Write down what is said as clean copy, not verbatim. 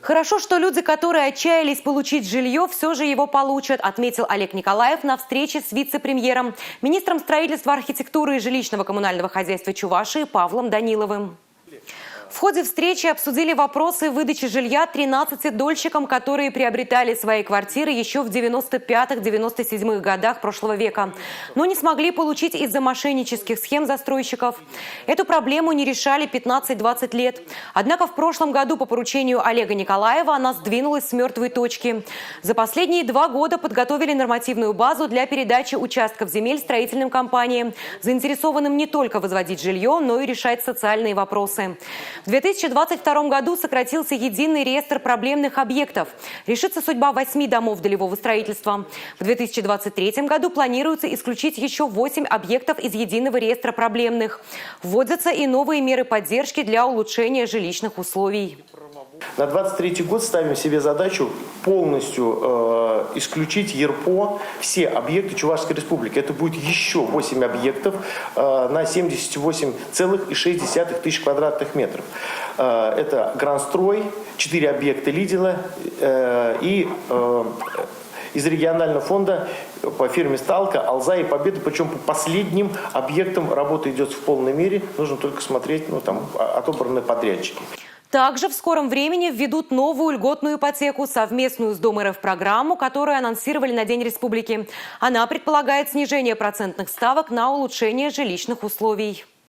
Хорошо, что люди, которые отчаялись получить жилье, все же его получат, отметил Олег Николаев на встрече с вице-премьером, министром строительства, архитектуры и жилищно-коммунального хозяйства Чувашии Павлом Даниловым. В ходе встречи обсудили вопросы выдачи жилья 13 дольщикам, которые приобретали свои квартиры еще в 95-97 годах прошлого века, но не смогли получить из-за мошеннических схем застройщиков. Эту проблему не решали 15-20 лет. Однако в прошлом году по поручению Олега Николаева она сдвинулась с мертвой точки. За последние 2 года подготовили нормативную базу для передачи участков земель строительным компаниям, заинтересованным не только возводить жилье, но и решать социальные вопросы. В 2022 году сократился единый реестр проблемных объектов. Решится судьба 8 домов долевого строительства. В 2023 году планируется исключить еще 8 объектов из единого реестра проблемных. Вводятся и новые меры поддержки для улучшения жилищных условий. На 2023 год ставим себе задачу полностью исключить ЕРПО все объекты Чувашской Республики. Это будет еще 8 объектов на 78,6 тысяч квадратных метров. Это Грандстрой, 4 объекта Лидила и из регионального фонда по фирме «Сталка», «Алза» и «Победа». Причем по последним объектам работа идет в полной мере. Нужно только смотреть, отобранные подрядчики. Также в скором времени введут новую льготную ипотеку, совместную с Дом РФ программу, которую анонсировали на День Республики. Она предполагает снижение процентных ставок на улучшение жилищных условий.